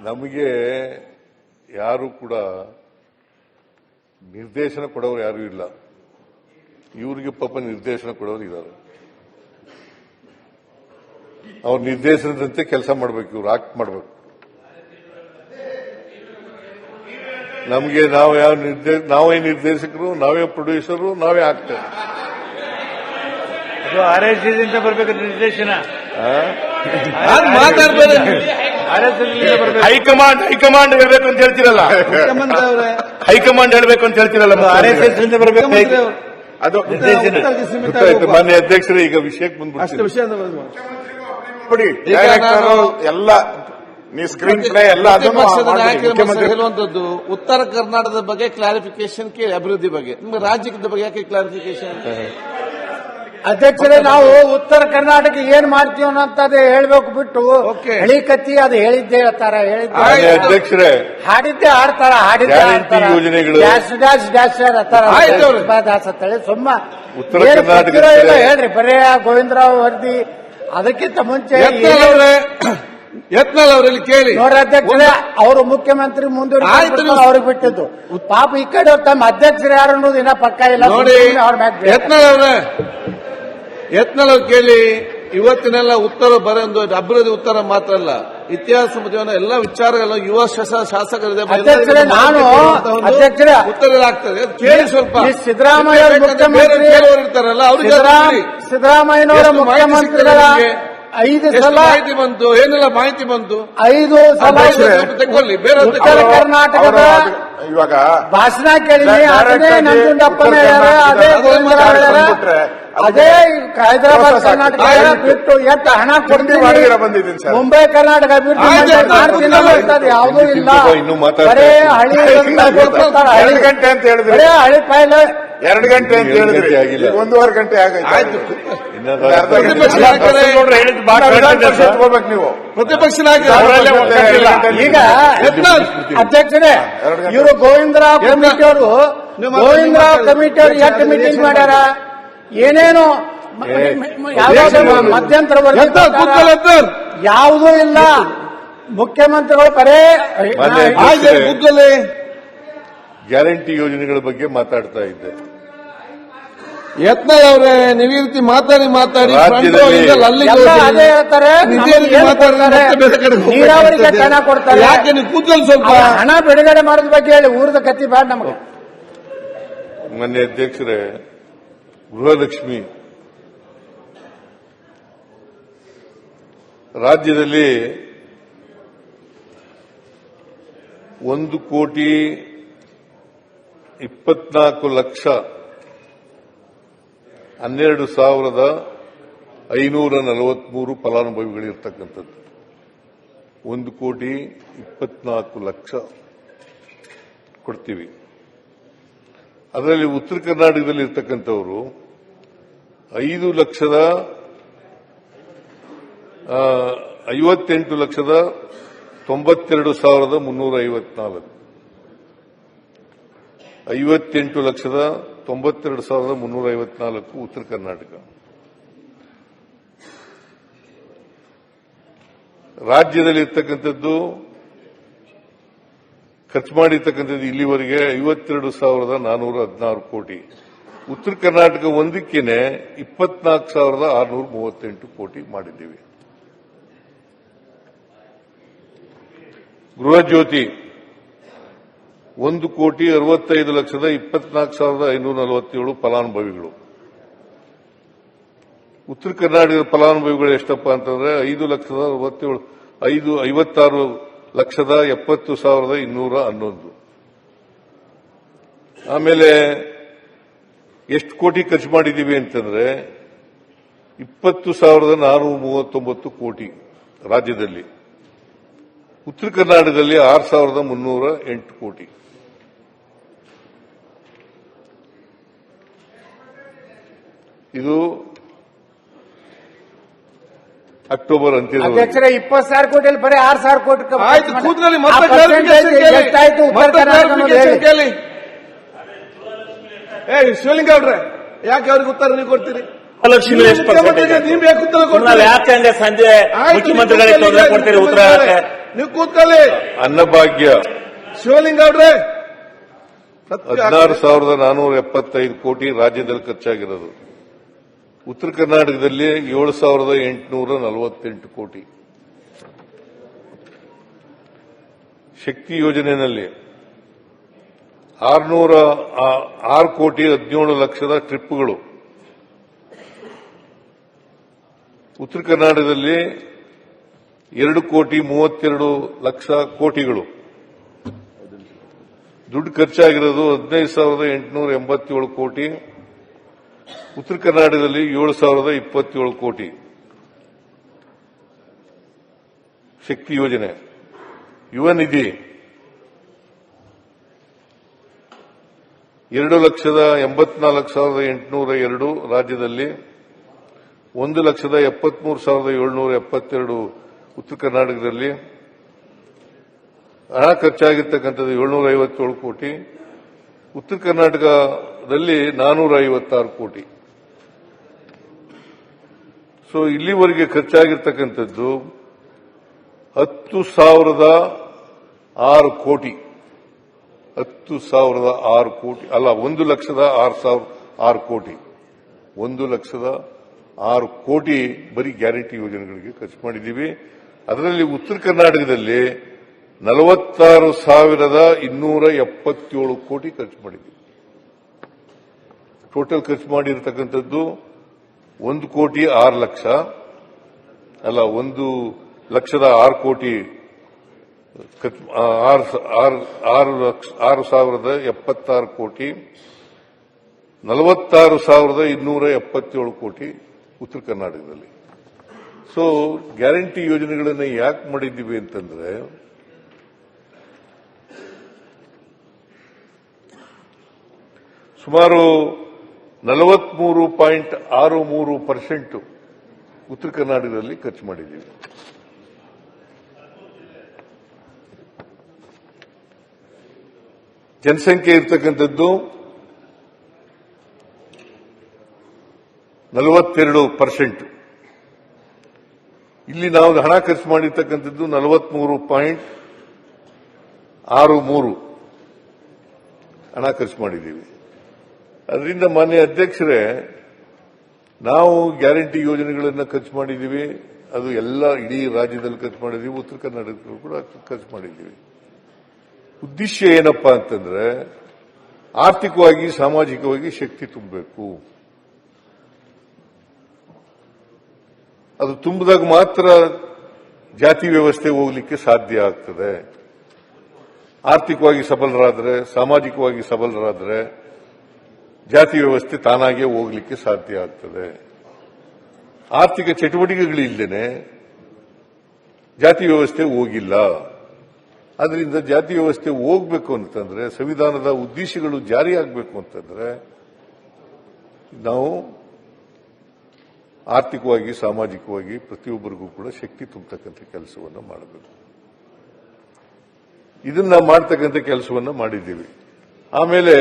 ನಮಗೆ ಯಾರು ಕೂಡ ನಿರ್ದೇಶನ ಕೊಡೋರು ಯಾರು ಇಲ್ಲ. ಇವರಿಗೆ ಪಾಪ ನಿರ್ದೇಶನ ಕೊಡೋರು ಇದ್ದಾರೆ. ಅವ್ರ ನಿರ್ದೇಶನದಂತೆ ಕೆಲಸ ಮಾಡಬೇಕು, ಇವ್ರು ಆಕ್ಟ್ ಮಾಡಬೇಕು. ನಮಗೆ ನಾವೇ ನಿರ್ದೇಶಕರು, ನಾವೇ ಪ್ರೊಡ್ಯೂಸರು, ನಾವೇ ಆಕ್ಟರ್. ಆರ್ಎಸ್ಎಸ್ ಬರಬೇಕು ನಿರ್ದೇಶನ. ಹೈಕಮಾಂಡ್ ಹೇಳ್ಬೇಕು ಅಂತ ಹೇಳ್ತಿರಲ್ಲ, ಹೈಕಮಾಂಡ್ ಹೇಳ್ಬೇಕು ಅಂತ ಹೇಳ್ತಿರಲ್ಲ, ಆರ್ಎಸ್ಎಸ್ ಬರಬೇಕು ಅದು ಮಾನ್ಯ ಅಧ್ಯಕ್ಷರೇ, ಈಗ ವಿಷಯಕ್ಕೆ ಬಂದ್ಬಿಡ್ತೀವಿ. ಎಲ್ಲ ನೀವು ಸ್ಕ್ರೀನ್ ಪ್ಲೇ ಎಲ್ಲ ಹೇಳುವಂತದ್ದು ಉತ್ತರ ಕರ್ನಾಟಕದ ಬಗ್ಗೆ ಕ್ಲಾರಿಫಿಕೇಶನ್ ಕೇಳಿ, ಅಭಿವೃದ್ಧಿ ಬಗ್ಗೆ. ನಿಮ್ಮ ರಾಜ್ಯದ ಬಗ್ಗೆ ಯಾಕೆ ಕ್ಲಾರಿಫಿಕೇಶನ್? ಅಧ್ಯಕ್ಷರೇ, ನಾವು ಉತ್ತರ ಕರ್ನಾಟಕ ಏನ್ ಮಾಡ್ತೀವಿ ಅನ್ನೋಂಥದ್ದು ಹೇಳ್ಬೇಕು ಬಿಟ್ಟು ಹಳಿ ಕತ್ತಿ ಅದು ಹೇಳಿದ್ದೆ ಹೇಳ್ತಾರ, ಅಧ್ಯಕ್ಷರೇ ಹಾಡಿದ್ದೆ ಆಡ್ತಾರ, ಹಾಡಿದ್ದೆ ಆಡ್ತಾರ, ಡ್ಯಾಶ್ ಡ್ಯಾಶ್ ಅಂತೇಳಿ ಸುಮ್ಮ ಉತ್ತರ ಕರ್ನಾಟಕ ಹೇಳ್ರಿ. ಬರೇ ಗೋವಿಂದರಾವ್ ವರದಿ ಅದಕ್ಕಿಂತ ಮುಂಚೆ ಯತ್ನಾಳ್ ಅವರಲ್ಲಿ ಕೇಳಿ ನೋಡ್ರಿ ಅಧ್ಯಕ್ಷರೇ, ಅವರು ಮುಖ್ಯಮಂತ್ರಿ ಮುಂದುವರಿದು ಅವ್ರಿಗೆ ಬಿಟ್ಟಿದ್ದು. ಪಾಪ ಈ ಕಡೆ ತಮ್ಮ ಅಧ್ಯಕ್ಷರು ಯಾರು ಅನ್ನೋದು ಇನ್ನ ಪಕ್ಕ ಇಲ್ಲ ನೋಡಿ. ಯತ್ನಾಳ್ ಅವ್ರು ಕೇಳಿ, ಇವತ್ತಿನೆಲ್ಲ ಉತ್ತರ ಬರೆದು ಅಭಿವೃದ್ಧಿ ಉತ್ತರ ಮಾತ್ರ ಅಲ್ಲ, ಇತಿಹಾಸ ಮಧ್ಯಾಹ್ನ ಎಲ್ಲ ವಿಚಾರಗಳು ಯುವ ಶಾಸಕರಿದೆ ಉತ್ತರ ಆಗ್ತದೆ. ಕೇಳಿ ಸ್ವಲ್ಪ. ಸಿದ್ದರಾಮಯ್ಯ ಇರ್ತಾರಲ್ಲ ಸಿದ್ದರಾಮಯ್ಯನವರ ಮುಖ್ಯಮಂತ್ರಿಗಳ 5 ಸಲ ಮಾಹಿತಿ ಬಂತು, ಏನೆಲ್ಲ ಮಾಹಿತಿ ಬಂತು, 5 ಸಲ ತಗೊಳ್ಳಿ. ಬೇರೆ ಉತ್ತರ ಕರ್ನಾಟಕದ ಇವಾಗ ಭಾಷಣ ಕೇಳಿದ್ವಿ. ಅದೇ ನಂಜುಂಡಪ್ಪನ ಅದೇ ಗೋವಿಂದರಾವ್ ಅದೇ ಹೈದರಾಬಾದ್ ಕರ್ನಾಟಕ ಬಿಟ್ಟು ಎಷ್ಟು ಹಣ ಕೊಡ್ತೀವಿ, ಮುಂಬೈ ಕರ್ನಾಟಕ ಬಿಟ್ಟು ಮಾಡ್ತೀನಿ ಯಾವುದೂ ಇಲ್ಲ. ಬರೇ ಹಳಿ ಗಂಟೆ ಅಂತ ಹೇಳಿದ್ರೆ ಬರೇ ಹಳಿ ಫೈಲ್ 2 ಗಂಟೆ ಅಂತ ಹೇಳಿದ್ರೆ 1.5 ಗಂಟೆ ಆಯ್ತು. ನೀವು ಪ್ರತಿಪಕ್ಷ ಈಗ ಅಧ್ಯಕ್ಷರೇ, ಇವರು ಗೋವಿಂದರಾವ್ ಕಮಿಟಿಯವರು ಎಷ್ಟು ಮೀಟಿಂಗ್ ಮಾಡ್ಯಾರ, ಏನೇನು ಮಧ್ಯಂತರ ಯಾವುದೂ ಇಲ್ಲ. ಮುಖ್ಯಮಂತ್ರಿಗಳು ಬರೇ ಗ್ಯಾರಂಟಿ ಯೋಜನೆಗಳ ಬಗ್ಗೆ ಮಾತಾಡ್ತಾ ಇದ್ದೆ. ಯತ್ನಾಳ್ ಅವರೇ, ನೀವು ಈ ರೀತಿ ಮಾತಾಡಿ ಅದೇ ಹೇಳ್ತಾರೆ, ನೀರಾವರಿಗೆ ಹಣ ಕೊಡ್ತಾರೆ. ಯಾಕೆ ನೀವು ಕೂತ್ಕೊಳ್ಳಿ ಸ್ವಲ್ಪ. ಹಣ ಬಿಡುಗಡೆ ಮಾಡೋದ್ ಬಗ್ಗೆ ಹೇಳಿ, ಊರದ ಕತ್ತಿ ಬೇಡ ನಮಗೆ. ಮೊನ್ನೆ ಅಧ್ಯಕ್ಷರೇ, ಗೃಹಲಕ್ಷ್ಮಿ ರಾಜ್ಯದಲ್ಲಿ 1,20,12,543 ಫಲಾನುಭವಿಗಳಿರ್ತಕ್ಕಂಥದ್ದು. 1,24,00,000 ಕೊಡ್ತೀವಿ. ಅದರಲ್ಲಿ ಉತ್ತರ ಕರ್ನಾಟಕದಲ್ಲಿ ಇರ್ತಕ್ಕಂಥವರು 58,92,354 58,92,354 ಉತ್ತರ ಕರ್ನಾಟಕ. ರಾಜ್ಯದಲ್ಲಿ ಇರ್ತಕ್ಕಂಥದ್ದು ಖರ್ಚು ಮಾಡಿರ್ತಕ್ಕಂಥದ್ದು ಇಲ್ಲಿವರೆಗೆ 52,416 ಕೋಟಿ. ಉತ್ತರ ಕರ್ನಾಟಕ ಒಂದಕ್ಕೇನೆ 24,638 ಕೋಟಿ ಮಾಡಿದ್ದೀವಿ. ಗೃಹ ಜ್ಯೋತಿ 1,65,24,547 ಫಲಾನುಭವಿಗಳು. ಉತ್ತರ ಕರ್ನಾಟಕದ ಫಲಾನುಭವಿಗಳು ಎಷ್ಟಪ್ಪ ಅಂತಂದ್ರೆ 56,70,211. ಆಮೇಲೆ ಎಷ್ಟು ಕೋಟಿ ಖರ್ಚು ಮಾಡಿದ್ದೀವಿ ಅಂತಂದ್ರೆ 20,439 ಕೋಟಿ ರಾಜ್ಯದಲ್ಲಿ. ಉತ್ತರ ಕರ್ನಾಟಕದಲ್ಲಿ 6,308 ಕೋಟಿ. ಇದು ಅಕ್ಟೋಬರ್ ಅಂತ್ಯದ ಅಧ್ಯಕ್ಷರೇ 20,000 ಕೋಟಿಯಲ್ಲಿ ಬರೀ 6,000 ಕೋಟಿ ಆಯ್ತು. ಕೂತ್ಕೊಳ್ಳಿ, ಎಷ್ಟಾಯ್ತು ಉತ್ತರ ಶಿವಲಿಂಗ ಅವ್ರೆ, ಯಾಕೆ ಅವ್ರಿಗೆ ಉತ್ತರ ನೀವು ಕೊಡ್ತೀರಿ? ಮಹಾಲಕ್ಷ್ಮಿ ಎಷ್ಟು ಪರ್ಸೆಂಟೇಜ್? ನೀವು ಯಾಕೆ ಉತ್ತರ ನಾವು ಕೊಡ್ತೀರಿ? ಯಾಕೆ ಹಂಗೆ ಸಂಜೆ ಆಯ್ತು, ಮುಖ್ಯಮಂತ್ರಿಗಳಿಗೆ ತೊಂದರೆ ಕೊಡ್ತೀರಿ ಉತ್ತರ ಹೇಳಕ್ಕೆ? ನೀವು ಕೂತ್ಕೊಳ್ಳಿ. ಅನ್ನಭಾಗ್ಯ ಶಿವಲಿಂಗ ಅವ್ರೆ 16,475 ಕೋಟಿ ರಾಜ್ಯದಲ್ಲಿ ಖರ್ಚಾಗಿರೋದು. ಉತ್ತರ ಕರ್ನಾಟಕದಲ್ಲಿ 7,848 ಕೋಟಿ. ಶಕ್ತಿ ಯೋಜನೆಯಲ್ಲಿ 606 ಕೋಟಿ 17 ಲಕ್ಷದ ಟ್ರಿಪ್ಗಳು. ಉತ್ತರ ಕರ್ನಾಟಕದಲ್ಲಿ 2 ಕೋಟಿ 32 ಲಕ್ಷ ಕೋಟಿಗಳು. ದುಡ್ಡು ಖರ್ಚಾಗಿರೋದು 15,887 ಕೋಟಿ. ಉತ್ತರ ಕರ್ನಾಟಕದಲ್ಲಿ 7,027 ಕೋಟಿ. ಶಕ್ತಿ ಯೋಜನೆ. ಯುವ ನಿಧಿ 2,84,802 ರಾಜ್ಯದಲ್ಲಿ, 1,73,772 ಉತ್ತರ ಕರ್ನಾಟಕದಲ್ಲಿ. ಹಣ ಖರ್ಚಾಗಿರ್ತಕ್ಕಂಥದ್ದು 757 ಕೋಟಿ. ಉತ್ತರ ಕರ್ನಾಟಕದಲ್ಲಿ 456 ಕೋಟಿ. ಸೊ ಇಲ್ಲಿವರೆಗೆ ಖರ್ಚಾಗಿರ್ತಕ್ಕಂಥದ್ದು 10,006 ಕೋಟಿ. 10,006 ಕೋಟಿ ಅಲ್ಲ, 1,06,006 ಕೋಟಿ. 1,06,006 ಕೋಟಿ ಬರೀ ಗ್ಯಾರಂಟಿ ಯೋಜನೆಗಳಿಗೆ ಖರ್ಚು ಮಾಡಿದ್ದೀವಿ. ಅದರಲ್ಲಿ ಉತ್ತರ ಕರ್ನಾಟಕದಲ್ಲಿ 46,277 ಕೋಟಿ ಖರ್ಚು ಮಾಡಿದ್ದೀವಿ. ಟೋಟಲ್ ಖರ್ಚು ಮಾಡಿರ್ತಕ್ಕಂಥದ್ದು 1,06,00,000 ಅಲ್ಲ, 1,06,000 ಕೋಟಿ. 6,076 ಕೋಟಿ, 46,277 ಕೋಟಿ ಉತ್ತರ ಕರ್ನಾಟಕದಲ್ಲಿ. ಸೊ ಗ್ಯಾರಂಟಿ ಯೋಜನೆಗಳನ್ನು ಯಾಕೆ ಮಾಡಿದ್ದೀವಿ ಅಂತಂದ್ರೆ, ಸುಮಾರು 43.63% ಉತ್ತರ ಕರ್ನಾಟಕದಲ್ಲಿ ಖರ್ಚು ಮಾಡಿದ್ದೀವಿ. ಜನಸಂಖ್ಯೆ ಇರ್ತಕ್ಕಂಥದ್ದು 42%. ಇಲ್ಲಿ ನಾವು ಹಣ ಖರ್ಚು ಮಾಡಿರ್ತಕ್ಕಂಥದ್ದು 43.63 ಹಣ ಖರ್ಚು ಮಾಡಿದ್ದೀವಿ. ಅದರಿಂದ ಮಾನ್ಯ ಅಧ್ಯಕ್ಷರೇ, ನಾವು ಗ್ಯಾರಂಟಿ ಯೋಜನೆಗಳನ್ನು ಖರ್ಚು ಮಾಡಿದ್ದೀವಿ. ಅದು ಎಲ್ಲ ಇಡೀ ರಾಜ್ಯದಲ್ಲಿ ಖರ್ಚು ಮಾಡಿದ್ದೀವಿ, ಉತ್ತರ ಕರ್ನಾಟಕದಲ್ಲೂ ಕೂಡ ಖರ್ಚು ಮಾಡಿದ್ದೀವಿ. ಉದ್ದೇಶ ಏನಪ್ಪಾ ಅಂತಂದ್ರೆ, ಆರ್ಥಿಕವಾಗಿ ಸಾಮಾಜಿಕವಾಗಿ ಶಕ್ತಿ ತುಂಬಬೇಕು. ಅದು ತುಂಬಿದಾಗ ಮಾತ್ರ ಜಾತಿ ವ್ಯವಸ್ಥೆ ಹೋಗ್ಲಿಕ್ಕೆ ಸಾಧ್ಯ ಆಗ್ತದೆ. ಆರ್ಥಿಕವಾಗಿ ಸಬಲರಾದರೆ, ಸಾಮಾಜಿಕವಾಗಿ ಸಬಲರಾದರೆ ಜಾತಿ ವ್ಯವಸ್ಥೆ ತಾನಾಗೇ ಹೋಗ್ಲಿಕ್ಕೆ ಸಾಧ್ಯ ಆಗ್ತದೆ. ಆರ್ಥಿಕ ಚಟುವಟಿಕೆಗಳಿಲ್ಲದೇನೆ ಜಾತಿ ವ್ಯವಸ್ಥೆ ಹೋಗಿಲ್ಲ. ಅದರಿಂದ ಜಾತಿ ವ್ಯವಸ್ಥೆ ಹೋಗಬೇಕು ಅಂತಂದ್ರೆ, ಸಂವಿಧಾನದ ಉದ್ದೇಶಗಳು ಜಾರಿಯಾಗಬೇಕು ಅಂತಂದ್ರೆ, ನಾವು ಆರ್ಥಿಕವಾಗಿ ಸಾಮಾಜಿಕವಾಗಿ ಪ್ರತಿಯೊಬ್ಬರಿಗೂ ಕೂಡ ಶಕ್ತಿ ತುಂಬತಕ್ಕಂಥ ಕೆಲಸವನ್ನು ಮಾಡಬೇಕು. ಇದನ್ನ ಮಾಡ್ತಕ್ಕಂಥ ಕೆಲಸವನ್ನು ಮಾಡಿದ್ದೀವಿ. ಆಮೇಲೆ